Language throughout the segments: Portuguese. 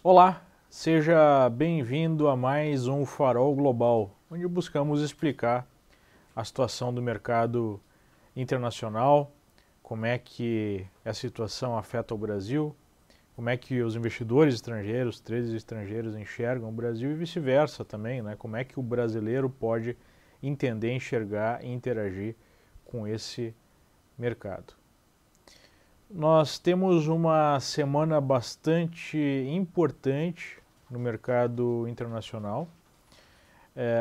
Olá, seja bem-vindo a mais um Farol Global, onde buscamos explicar a situação do mercado internacional, como é que essa situação afeta o Brasil, como é que os investidores estrangeiros, traders estrangeiros enxergam o Brasil e vice-versa também, né? Como é que o brasileiro pode entender, enxergar e interagir com esse mercado. Nós temos uma semana bastante importante no mercado internacional.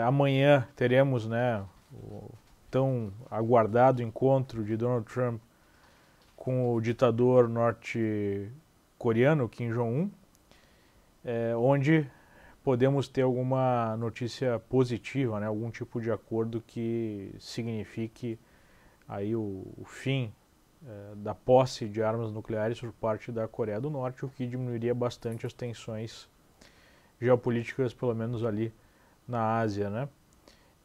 Amanhã teremos, né, o tão aguardado encontro de Donald Trump com o ditador norte-coreano Kim Jong-un, onde podemos ter alguma notícia positiva, né, algum tipo de acordo que signifique aí o fim da posse de armas nucleares por parte da Coreia do Norte, o que diminuiria bastante as tensões geopolíticas, pelo menos ali na Ásia, né?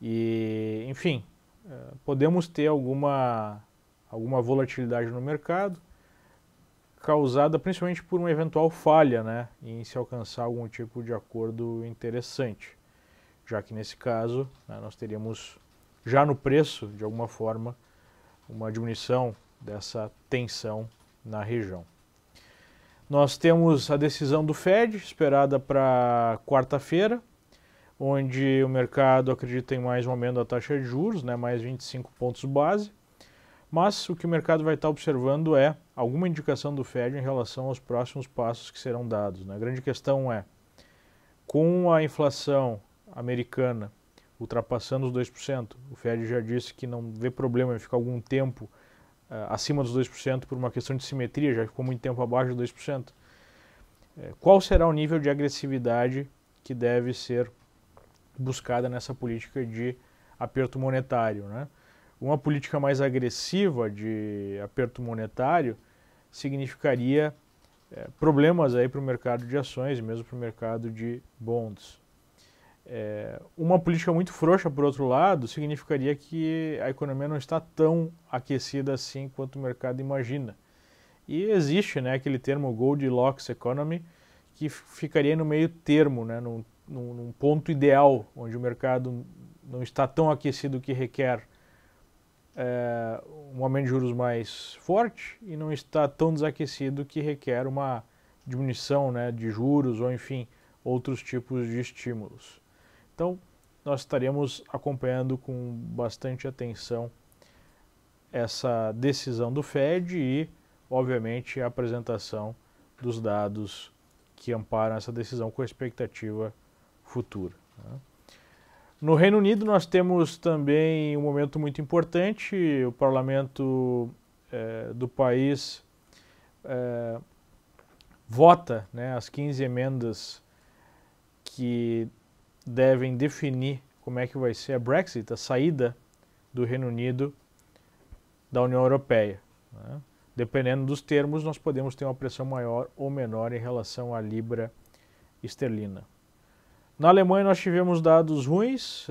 E, enfim, podemos ter alguma volatilidade no mercado, causada principalmente por uma eventual falha, né, em se alcançar algum tipo de acordo interessante, já que nesse caso, né, nós teríamos já no preço, de alguma forma, uma diminuição dessa tensão na região. Nós temos a decisão do Fed, esperada para quarta-feira, onde o mercado acredita em mais um aumento da taxa de juros, né, mais 25 pontos base, mas o que o mercado vai estar observando é alguma indicação do Fed em relação aos próximos passos que serão dados, né? A grande questão é, com a inflação americana ultrapassando os 2%, o Fed já disse que não vê problema em ficar algum tempo acima dos 2% por uma questão de simetria, já ficou muito tempo abaixo de 2%. Qual será o nível de agressividade que deve ser buscada nessa política de aperto monetário, né? Uma política mais agressiva de aperto monetário significaria problemas aí para o mercado de ações e mesmo para o mercado de bonds. Uma política muito frouxa, por outro lado, significaria que a economia não está tão aquecida assim quanto o mercado imagina. E existe, né, aquele termo Goldilocks Economy, que ficaria no meio termo, né, num ponto ideal, onde o mercado não está tão aquecido que requer um aumento de juros mais forte e não está tão desaquecido que requer uma diminuição, né, de juros ou, enfim, outros tipos de estímulos. Então, nós estaremos acompanhando com bastante atenção essa decisão do Fed e, obviamente, a apresentação dos dados que amparam essa decisão com a expectativa futura. No Reino Unido, nós temos também um momento muito importante. O parlamento do país vota, né, as 15 emendas que devem definir como é que vai ser a Brexit, a saída do Reino Unido da União Europeia, né? Dependendo dos termos, nós podemos ter uma pressão maior ou menor em relação à libra esterlina. Na Alemanha nós tivemos dados ruins,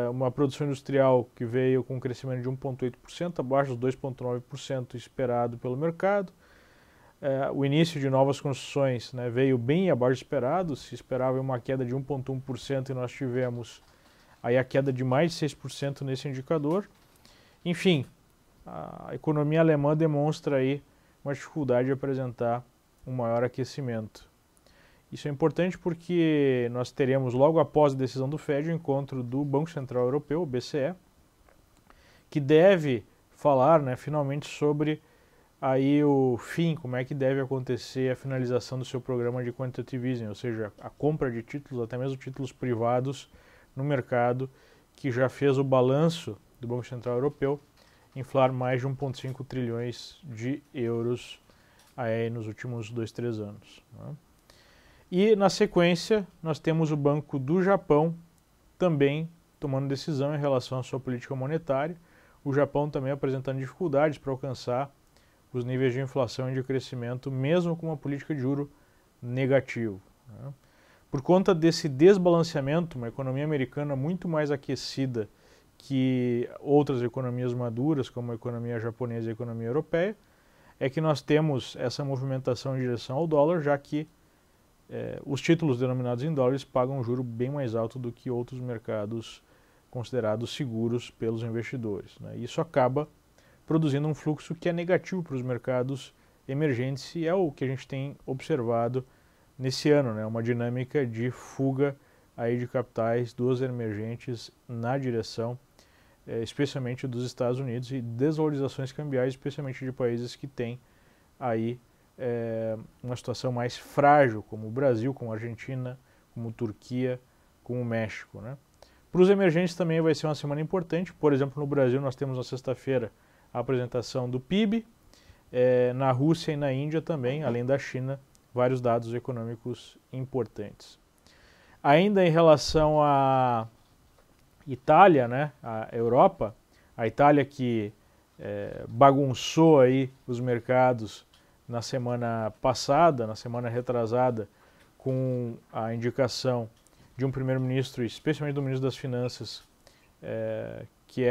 uma produção industrial que veio com um crescimento de 1,8%, abaixo dos 2,9% esperado pelo mercado. O início de novas construções, né, veio bem abaixo do esperado, se esperava uma queda de 1,1% e nós tivemos aí a queda de mais de 6% nesse indicador. Enfim, a economia alemã demonstra aí uma dificuldade de apresentar um maior aquecimento. Isso é importante porque nós teremos logo após a decisão do Fed o encontro do Banco Central Europeu, o BCE, que deve falar, né, finalmente sobre aí o fim, como é que deve acontecer a finalização do seu programa de quantitative easing, ou seja, a compra de títulos, até mesmo títulos privados no mercado, que já fez o balanço do Banco Central Europeu inflar mais de 1,5 trilhões de euros aí nos últimos 2, 3 anos. Né? E na sequência nós temos o Banco do Japão também tomando decisão em relação à sua política monetária, o Japão também apresentando dificuldades para alcançar os níveis de inflação e de crescimento, mesmo com uma política de juro negativo. Né? Por conta desse desbalanceamento, uma economia americana muito mais aquecida que outras economias maduras, como a economia japonesa e a economia europeia, é que nós temos essa movimentação em direção ao dólar, já que os títulos denominados em dólares pagam um juro bem mais alto do que outros mercados considerados seguros pelos investidores, né? Isso acaba produzindo um fluxo que é negativo para os mercados emergentes e é o que a gente tem observado nesse ano, né? Uma dinâmica de fuga aí de capitais dos emergentes na direção, especialmente dos Estados Unidos, e desvalorizações cambiais, especialmente de países que têm aí uma situação mais frágil, como o Brasil, como a Argentina, como Turquia, como o México, né? Para os emergentes também vai ser uma semana importante. Por exemplo, no Brasil nós temos na sexta-feira a apresentação do PIB, na Rússia e na Índia também, além da China, vários dados econômicos importantes. Ainda em relação à Itália, né, a Europa, a Itália que bagunçou aí os mercados na semana passada, na semana retrasada, com a indicação de um primeiro-ministro, especialmente do ministro das Finanças, que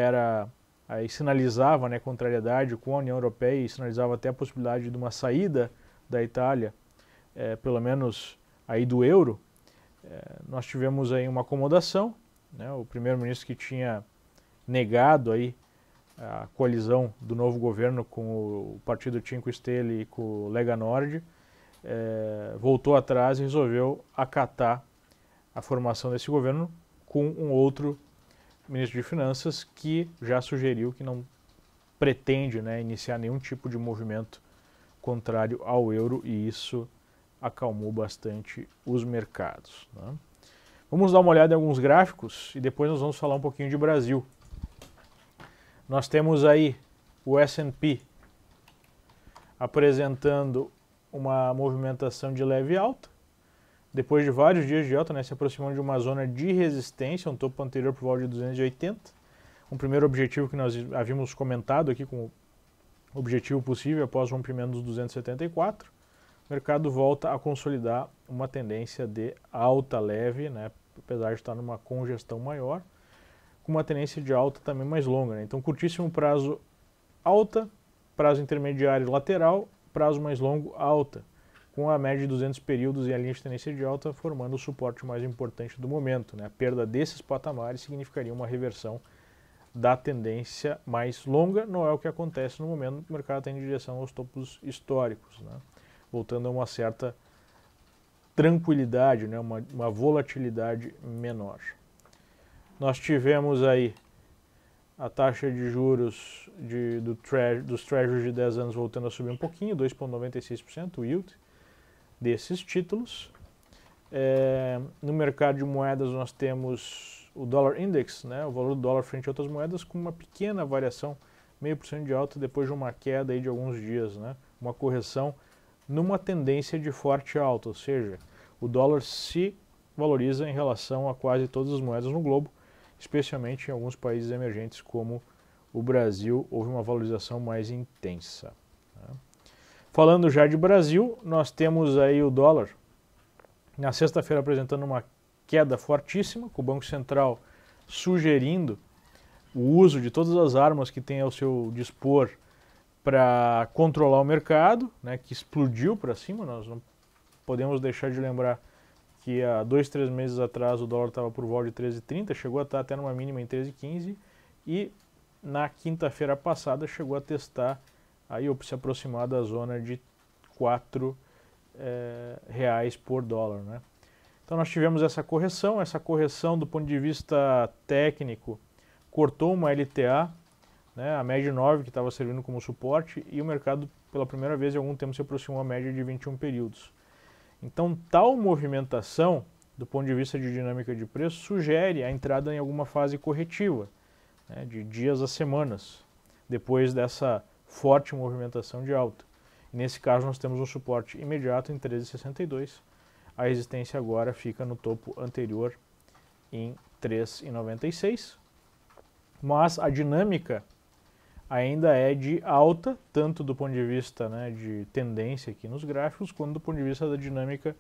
aí sinalizava, né, contrariedade com a União Europeia e sinalizava até a possibilidade de uma saída da Itália, pelo menos aí do euro. Nós tivemos aí uma acomodação, né, o primeiro-ministro que tinha negado aí a coalizão do novo governo com o partido Cinque Stelle e com o Lega Nord, voltou atrás e resolveu acatar a formação desse governo com um outro ministro de Finanças que já sugeriu que não pretende, né, iniciar nenhum tipo de movimento contrário ao euro, e isso acalmou bastante os mercados, né? Vamos dar uma olhada em alguns gráficos e depois nós vamos falar um pouquinho de Brasil. Nós temos aí o S&P apresentando uma movimentação de leve alta, depois de vários dias de alta, né, se aproximando de uma zona de resistência, um topo anterior por volta de 280, um primeiro objetivo que nós havíamos comentado aqui como objetivo possível após o rompimento dos 274, o mercado volta a consolidar uma tendência de alta leve, né, apesar de estar numa congestão maior, com uma tendência de alta também mais longa, né? Então, curtíssimo prazo alta, prazo intermediário lateral, prazo mais longo alta, com a média de 200 períodos e a linha de tendência de alta formando o suporte mais importante do momento, né? A perda desses patamares significaria uma reversão da tendência mais longa, não é o que acontece no momento que o mercado está em direção aos topos históricos, né? Voltando a uma certa tranquilidade, né? Uma volatilidade menor. Nós tivemos aí a taxa de juros dos Treasuries de 10 anos voltando a subir um pouquinho, 2,96%, o yield desses títulos. No mercado de moedas nós temos o Dollar Index, né, o valor do dólar frente a outras moedas, com uma pequena variação, 0,5% de alta depois de uma queda aí de alguns dias, né, uma correção numa tendência de forte alta, ou seja, o dólar se valoriza em relação a quase todas as moedas no globo, especialmente em alguns países emergentes como o Brasil, houve uma valorização mais intensa, né? Falando já de Brasil, nós temos aí o dólar na sexta-feira apresentando uma queda fortíssima, com o Banco Central sugerindo o uso de todas as armas que tem ao seu dispor para controlar o mercado, né, que explodiu para cima. Nós não podemos deixar de lembrar que há 2, 3 meses atrás o dólar estava por volta de 13,30, chegou a estar até numa mínima em 13,15 e na quinta-feira passada chegou a testar, aí se aproximar da zona de R$ 4,00 por dólar, né? Então nós tivemos essa correção do ponto de vista técnico cortou uma LTA, né, a média 9 que estava servindo como suporte, e o mercado pela primeira vez em algum tempo se aproximou à média de 21 períodos. Então tal movimentação do ponto de vista de dinâmica de preço sugere a entrada em alguma fase corretiva, né, de dias a semanas, depois dessa forte movimentação de alta. E nesse caso nós temos um suporte imediato em 13,62, a resistência agora fica no topo anterior em 3,96, mas a dinâmica ainda é de alta, tanto do ponto de vista, né, de tendência aqui nos gráficos, quanto do ponto de vista da dinâmica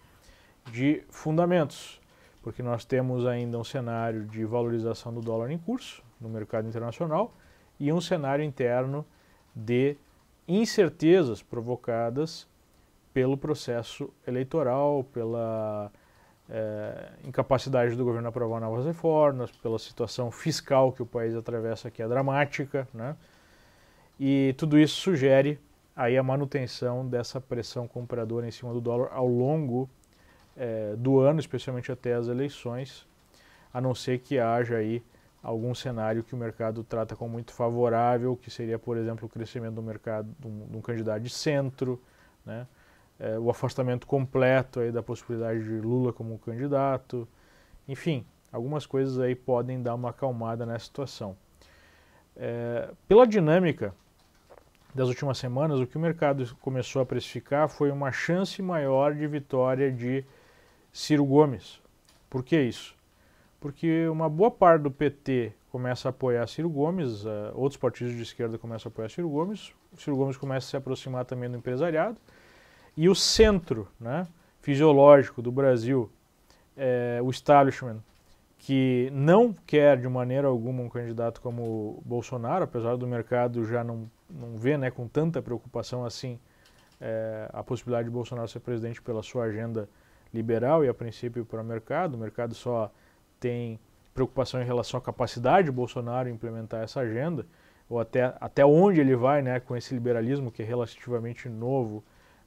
de fundamentos, porque nós temos ainda um cenário de valorização do dólar em curso no mercado internacional e um cenário interno de incertezas provocadas pelo processo eleitoral, pela incapacidade do governo aprovar novas reformas, pela situação fiscal que o país atravessa, que é dramática, né? E tudo isso sugere aí a manutenção dessa pressão compradora em cima do dólar ao longo do ano, especialmente até as eleições, a não ser que haja aí algum cenário que o mercado trata como muito favorável, que seria, por exemplo, o crescimento do mercado de um candidato de centro, né? O afastamento completo aí da possibilidade de Lula como candidato. Enfim, algumas coisas aí podem dar uma acalmada nessa situação. Pela dinâmica das últimas semanas, o que o mercado começou a precificar foi uma chance maior de vitória de Ciro Gomes. Por que isso? Porque uma boa parte do PT começa a apoiar Ciro Gomes, outros partidos de esquerda começam a apoiar Ciro Gomes, o Ciro Gomes começa a se aproximar também do empresariado, e o centro, né, fisiológico do Brasil, o establishment, que não quer de maneira alguma um candidato como Bolsonaro, apesar do mercado já não ver, né, com tanta preocupação assim a possibilidade de Bolsonaro ser presidente pela sua agenda liberal e a princípio para o mercado só tem preocupação em relação à capacidade de Bolsonaro implementar essa agenda, ou até onde ele vai, né, com esse liberalismo que é relativamente novo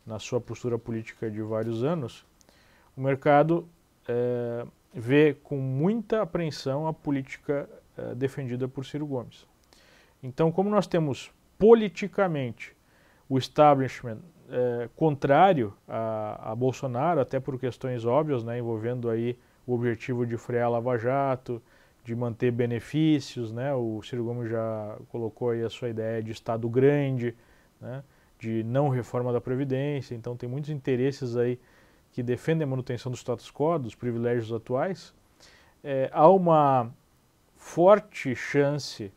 na sua postura política de vários anos. O mercado vê com muita apreensão a política defendida por Ciro Gomes. Então, como nós temos politicamente o establishment contrário a Bolsonaro, até por questões óbvias, né, envolvendo aí o objetivo de frear a Lava Jato, de manter benefícios, né, o Ciro Gomes já colocou aí a sua ideia de Estado grande, né, de não reforma da Previdência, então tem muitos interesses aí que defendem a manutenção do status quo, dos privilégios atuais. Há uma forte chance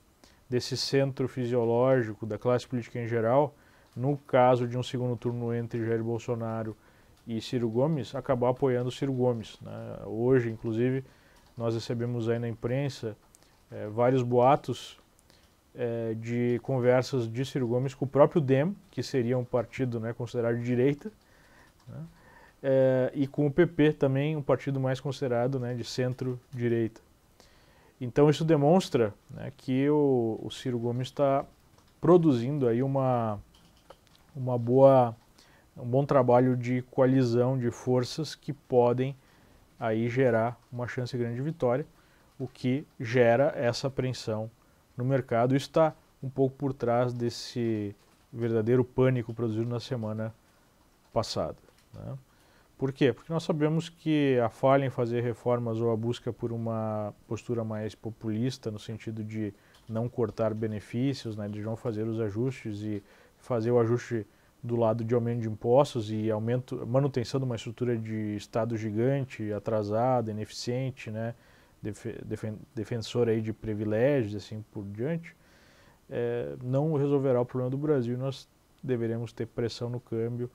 desse centro fisiológico da classe política em geral, no caso de um segundo turno entre Jair Bolsonaro e Ciro Gomes, acabar apoiando Ciro Gomes, né? Hoje, inclusive, nós recebemos aí na imprensa vários boatos de conversas de Ciro Gomes com o próprio DEM, que seria um partido, né, considerado de direita, né? E com o PP também, um partido mais considerado, né, de centro-direita. Então isso demonstra, né, que o Ciro Gomes está produzindo aí um bom trabalho de coalizão de forças que podem aí gerar uma chance grande de vitória, o que gera essa apreensão no mercado. Isso está um pouco por trás desse verdadeiro pânico produzido na semana passada, né? Por quê? Porque nós sabemos que a falha em fazer reformas ou a busca por uma postura mais populista, no sentido de não cortar benefícios, né, de não fazer os ajustes e fazer o ajuste do lado de aumento de impostos e manutenção de uma estrutura de Estado gigante, atrasada, ineficiente, né, defensor aí de privilégios, assim por diante, não resolverá o problema do Brasil. Nós deveremos ter pressão no câmbio,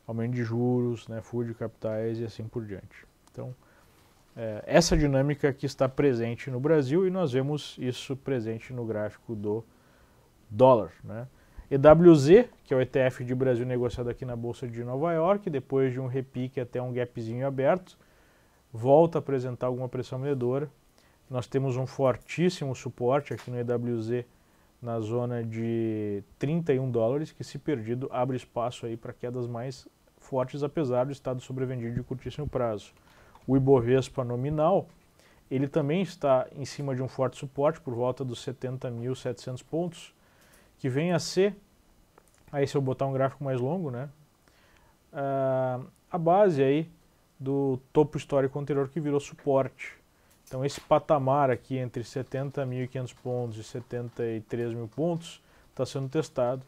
aumento de juros, né, fuga de capitais e assim por diante. Então, essa dinâmica que está presente no Brasil, e nós vemos isso presente no gráfico do dólar, né? EWZ, que é o ETF de Brasil negociado aqui na Bolsa de Nova York, depois de um repique até um gapzinho aberto, volta a apresentar alguma pressão vendedora. Nós temos um fortíssimo suporte aqui no EWZ na zona de 31 dólares, que se perdido abre espaço aí para quedas mais fortes, apesar do estado sobrevendido de curtíssimo prazo. O Ibovespa nominal, ele também está em cima de um forte suporte por volta dos 70.700 pontos, que vem a ser, aí se eu botar um gráfico mais longo, né, a base aí do topo histórico anterior que virou suporte. Então esse patamar aqui entre 70.500 pontos e 73.000 pontos está sendo testado.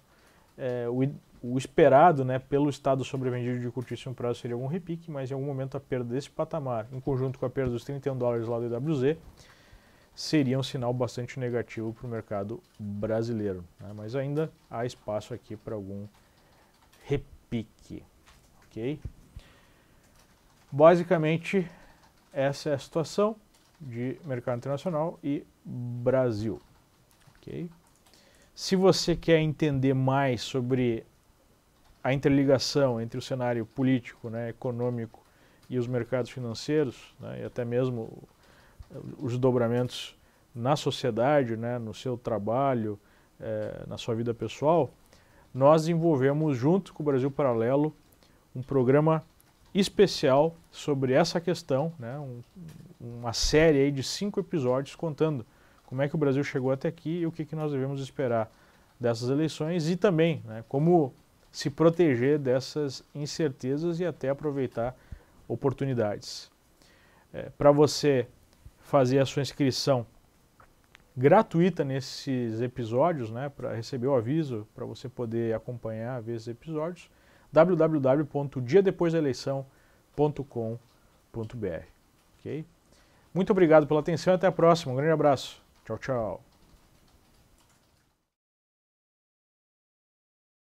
O esperado, né, pelo estado sobrevendido de curtíssimo prazo seria algum repique, mas em algum momento a perda desse patamar, em conjunto com a perda dos 31 dólares lá do EWZ, seria um sinal bastante negativo para o mercado brasileiro, né? Mas ainda há espaço aqui para algum repique, ok? Basicamente, essa é a situação de mercado internacional e Brasil, ok? Se você quer entender mais sobre a interligação entre o cenário político, né, econômico e os mercados financeiros, né, e até mesmo os desdobramentos na sociedade, né, no seu trabalho, na sua vida pessoal, nós desenvolvemos, junto com o Brasil Paralelo, um programa especial sobre essa questão, né, uma série aí de 5 episódios contando como é que o Brasil chegou até aqui e o que nós devemos esperar dessas eleições e também, né, como se proteger dessas incertezas e até aproveitar oportunidades. Para você fazer a sua inscrição gratuita nesses episódios, né, para receber o aviso, para você poder acompanhar, ver esses episódios, www.diadepoisdaeleição.com.br. Okay? Muito obrigado pela atenção e até a próxima. Um grande abraço. Tchau, tchau.